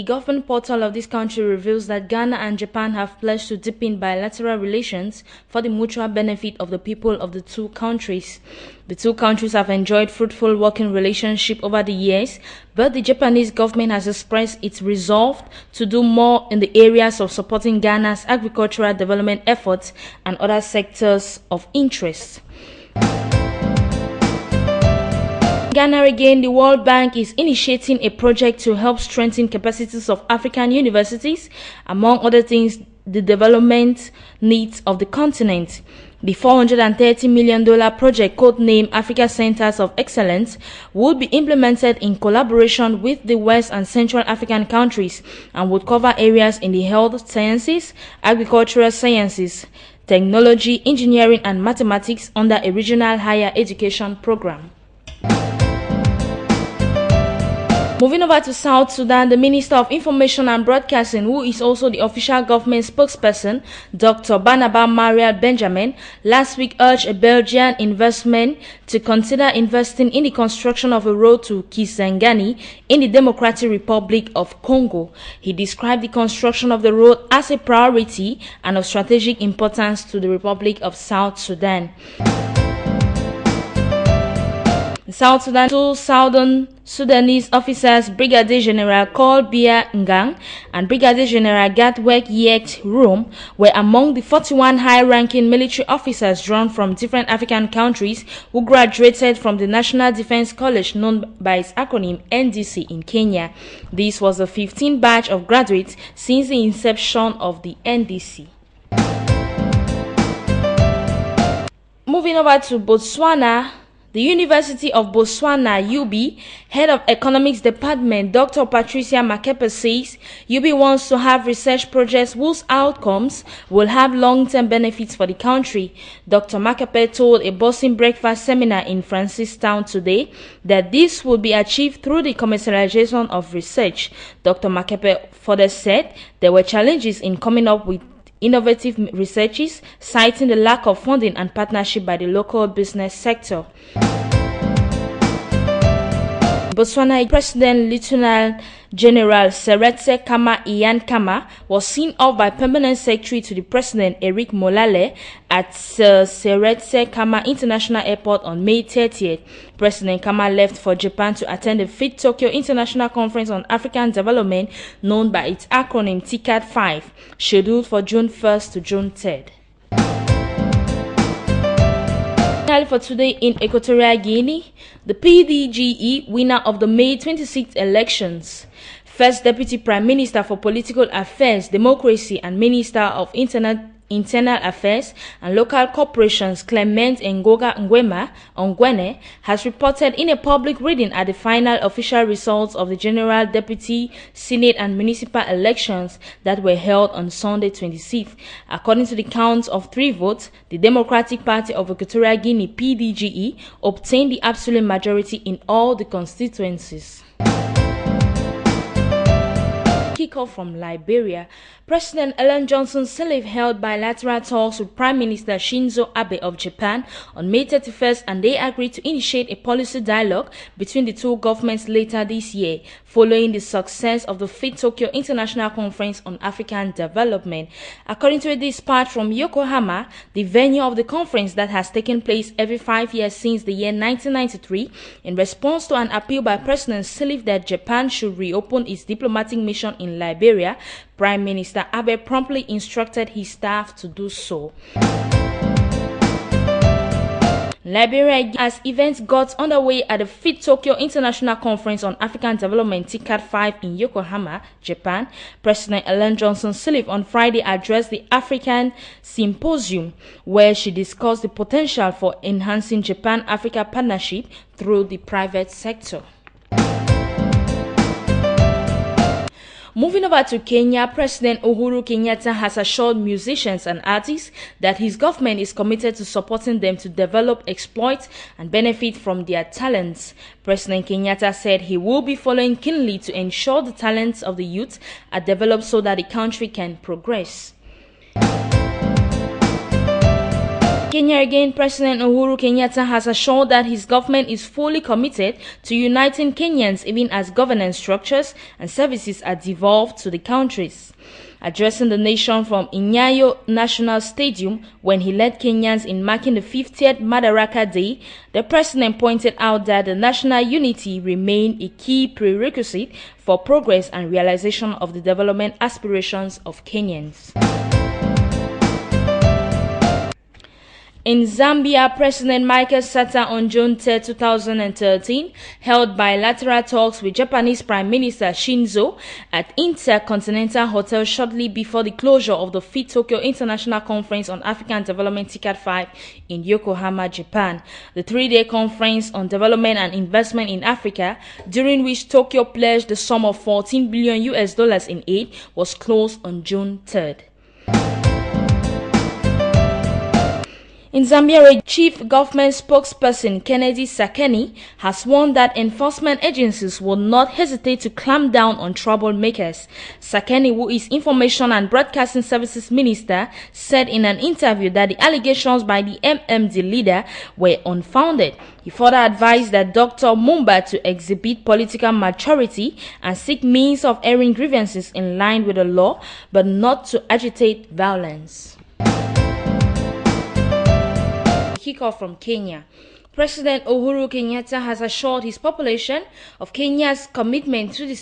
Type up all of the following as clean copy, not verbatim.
government portal of this country reveals that Ghana and Japan have pledged to deepen bilateral relations for the mutual benefit of the people of the two countries. The two countries have enjoyed fruitful working relationship over the years, but the Japanese government has expressed its resolve to do more in the areas of supporting Ghana's agricultural development efforts and other sectors of interest. Ghana again, the World Bank is initiating a project to help strengthen capacities of African universities, among other things, the development needs of the continent. The $430 million project, codenamed Africa Centers of Excellence, would be implemented in collaboration with the West and Central African countries and would cover areas in the health sciences, agricultural sciences, technology, engineering, and mathematics under a regional higher education program. Moving over to South Sudan, the Minister of Information and Broadcasting, who is also the official government spokesperson, Dr. Barnaba Marial Benjamin, last week urged a Belgian investment to consider investing in the construction of a road to Kisangani in the Democratic Republic of Congo. He described the construction of the road as a priority and of strategic importance to the Republic of South Sudan. In South Sudan, two Southern Sudanese officers, Brigadier General Col Bia Ngang and Brigadier General Gatwek Yek Rum, were among the 41 high-ranking military officers drawn from different African countries who graduated from the National Defense College, known by its acronym NDC, in Kenya. This was the 15th batch of graduates since the inception of the NDC. Moving over to Botswana, the University of Botswana, UB, Head of Economics Department, Dr. Patricia Makepe, says UB wants to have research projects whose outcomes will have long-term benefits for the country. Dr. Makepe told a Boston breakfast seminar in Francistown today that this will be achieved through the commercialization of research. Dr. Makepe further said there were challenges in coming up with innovative researches, citing the lack of funding and partnership by the local business sector. Botswana President Lieutenant General Seretse Khama Ian Khama was seen off by Permanent Secretary to the President Eric Molale at Seretse Khama International Airport on May 30th. President Khama left for Japan to attend the 5th Tokyo International Conference on African Development, known by its acronym TICAD-5, scheduled for June 1st to June 3rd. For today in Equatorial Guinea, the PDGE winner of the May 26th elections, First Deputy Prime Minister for Political Affairs, Democracy and Minister of Internal Affairs and Local Corporations, Clement Ngoga Ongwene, has reported in a public reading at the final official results of the General Deputy, Senate and Municipal elections that were held on Sunday 26th. According to the count of 3 votes, the Democratic Party of Equatorial Guinea, PDGE, obtained the absolute majority in all the constituencies. Kickoff from Liberia. President Ellen Johnson Sirleaf held bilateral talks with Prime Minister Shinzo Abe of Japan on May 31st, and they agreed to initiate a policy dialogue between the two governments later this year, following the success of the 5th Tokyo International Conference on African Development. According to a dispatch from Yokohama, the venue of the conference that has taken place every 5 years since the year 1993, in response to an appeal by President Sirleaf that Japan should reopen its diplomatic mission in Liberia, Prime Minister Abe promptly instructed his staff to do so. Liberia, as events got underway at the 5th Tokyo International Conference on African Development TICAD-5 in Yokohama, Japan, President Ellen Johnson Sirleaf on Friday addressed the African Symposium, where she discussed the potential for enhancing Japan-Africa partnership through the private sector. Moving over to Kenya, President Uhuru Kenyatta has assured musicians and artists that his government is committed to supporting them to develop, exploit, and benefit from their talents. President Kenyatta said he will be following keenly to ensure the talents of the youth are developed so that the country can progress. Kenya again, President Uhuru Kenyatta has assured that his government is fully committed to uniting Kenyans even as governance structures and services are devolved to the countries. Addressing the nation from Nyayo National Stadium when he led Kenyans in marking the 50th Madaraka Day, the president pointed out that the national unity remained a key prerequisite for progress and realization of the development aspirations of Kenyans. In Zambia, President Michael Sata on June 3, 2013 held bilateral talks with Japanese Prime Minister Shinzo at Intercontinental Hotel shortly before the closure of the 5th Tokyo International Conference on African Development TICAD 5 in Yokohama, Japan. The three-day conference on development and investment in Africa, during which Tokyo pledged the sum of $14 billion in aid, was closed on June 3rd. In Zambia, Chief Government Spokesperson Kennedy Sakeni has warned that enforcement agencies will not hesitate to clamp down on troublemakers. Sakeni, who is Information and Broadcasting Services Minister, said in an interview that the allegations by the MMD leader were unfounded. He further advised that Dr. Mumba to exhibit political maturity and seek means of airing grievances in line with the law, but not to agitate violence. Kickoff from Kenya. President Uhuru Kenyatta has assured his population of Kenya's commitment to the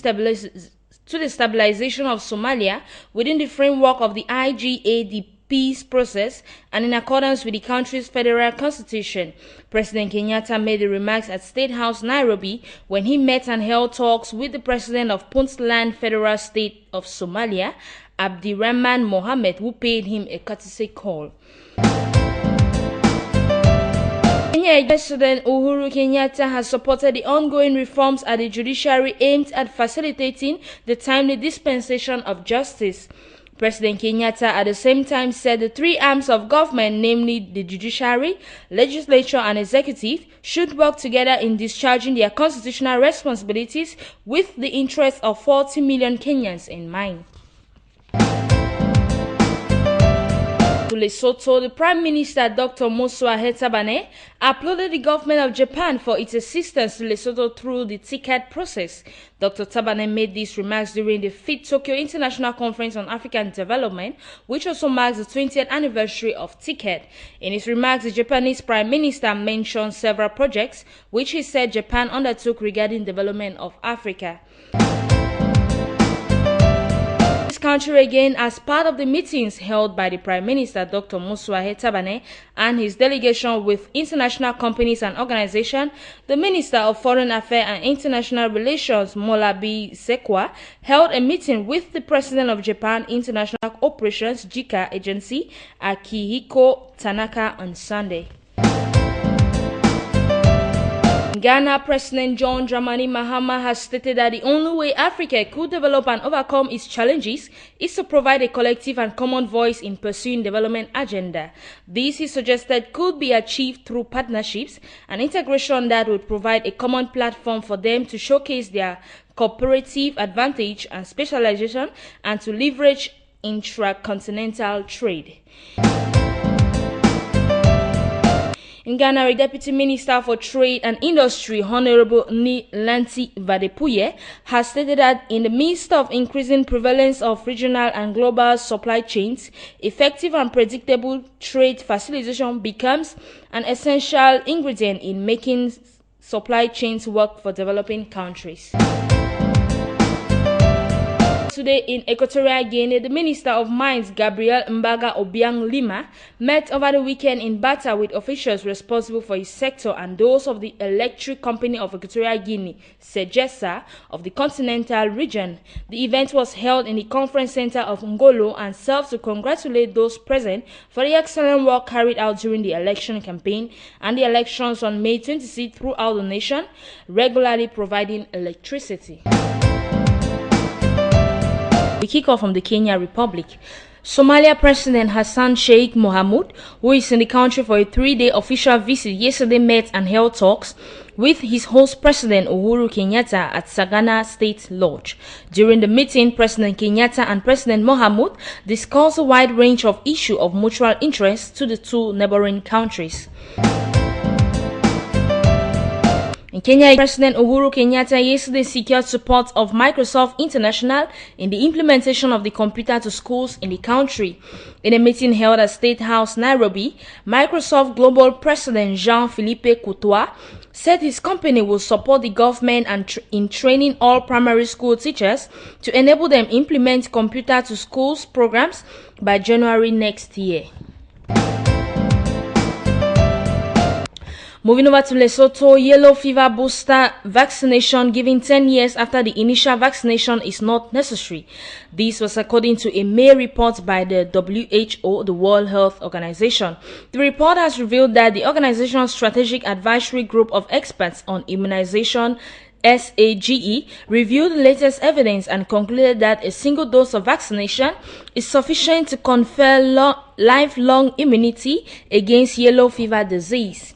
stabilization of Somalia within the framework of the IGA, the peace process, and in accordance with the country's federal constitution. President Kenyatta made the remarks at State House, Nairobi, when he met and held talks with the president of Puntland Federal State of Somalia, Abdirahman Mohammed, who paid him a courtesy call. President Uhuru Kenyatta has supported the ongoing reforms at the judiciary aimed at facilitating the timely dispensation of justice. President Kenyatta at the same time said the three arms of government, namely the judiciary, legislature, and executive, should work together in discharging their constitutional responsibilities with the interests of 40 million Kenyans in mind. To Lesotho, the Prime Minister Dr. Motsoahe Tabane applauded the government of Japan for its assistance to Lesotho through the TICAD process. Dr. Tabane made these remarks during the 5th Tokyo International Conference on African Development, which also marks the 20th anniversary of TICAD. In his remarks, the Japanese Prime Minister mentioned several projects which he said Japan undertook regarding development of Africa. Country again, as part of the meetings held by the Prime Minister Dr. Motsoahe Tabane and his delegation with international companies and organizations, the Minister of Foreign Affairs and International Relations Molabi Sekwa held a meeting with the President of Japan International Operations JICA Agency Akihiko Tanaka on Sunday. In Ghana, President John Dramani Mahama has stated that the only way Africa could develop and overcome its challenges is to provide a collective and common voice in pursuing development agenda. This, he suggested, could be achieved through partnerships and integration that would provide a common platform for them to showcase their cooperative advantage and specialization and to leverage intra-continental trade. In Ghana, a Deputy Minister for Trade and Industry, Honorable Lanti Vadepuye, has stated that in the midst of increasing prevalence of regional and global supply chains, effective and predictable trade facilitation becomes an essential ingredient in making supply chains work for developing countries. Today in Equatorial Guinea, the Minister of Mines, Gabriel Mbaga Obiang Lima, met over the weekend in Bata with officials responsible for his sector and those of the Electric Company of Equatorial Guinea, SEGESA, of the continental region. The event was held in the conference center of Ngolo and served to congratulate those present for the excellent work carried out during the election campaign and the elections on May 26 throughout the nation, regularly providing electricity. We kick off from the Kenya Republic. Somalia President Hassan Sheikh Mohamud, who is in the country for a 3-day official visit, yesterday met and held talks with his host President Uhuru Kenyatta at Sagana State Lodge. During the meeting, President Kenyatta and President Mohamud discussed a wide range of issues of mutual interest to the two neighboring countries. In Kenya, President Uhuru Kenyatta yesterday secured support of Microsoft International in the implementation of the computer to schools in the country. In a meeting held at State House, Nairobi, Microsoft Global President Jean-Philippe Coutois said his company will support the government in training all primary school teachers to enable them implement computer to schools programs by January next year. Moving over to Lesotho, yellow fever booster vaccination given 10 years after the initial vaccination is not necessary. This was according to a May report by the WHO, the World Health Organization. The report has revealed that the organization's Strategic Advisory Group of Experts on Immunization, SAGE, reviewed the latest evidence and concluded that a single dose of vaccination is sufficient to confer lifelong immunity against yellow fever disease.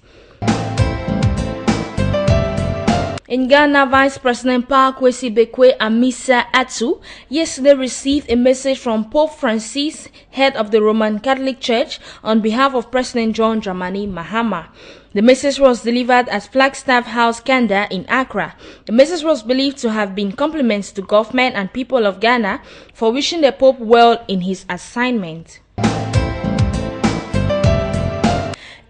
In Ghana, Vice President Kwesi Bekwe Amisa Atu yesterday received a message from Pope Francis, head of the Roman Catholic Church, on behalf of President John Dramani Mahama. The message was delivered at Flagstaff House, Kanda in Accra. The message was believed to have been compliments to government and people of Ghana for wishing the Pope well in his assignment.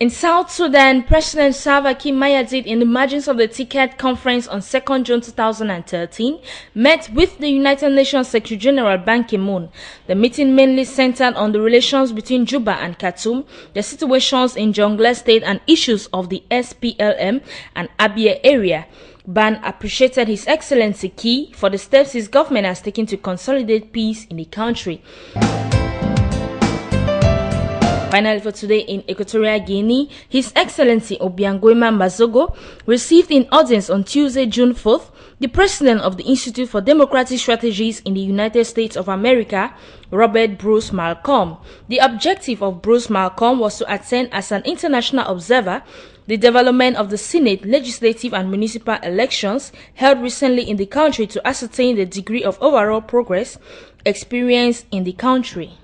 In South Sudan, President Salva Kiir Mayardit, in the margins of the TICAD conference on 2nd June 2013, met with the United Nations Secretary General Ban Ki-moon. The meeting mainly centered on the relations between Juba and Khartoum, the situations in Jonglei State, and issues of the SPLM and Abyei area. Ban appreciated His Excellency Kiir for the steps his government has taken to consolidate peace in the country. Finally, for today in Equatorial Guinea, His Excellency Obiangoima Mazogo received in audience on Tuesday, June 4th, the President of the Institute for Democratic Strategies in the United States of America, Robert Bruce Malcolm. The objective of Bruce Malcolm was to attend as an international observer the development of the Senate, legislative and municipal elections held recently in the country to ascertain the degree of overall progress experienced in the country.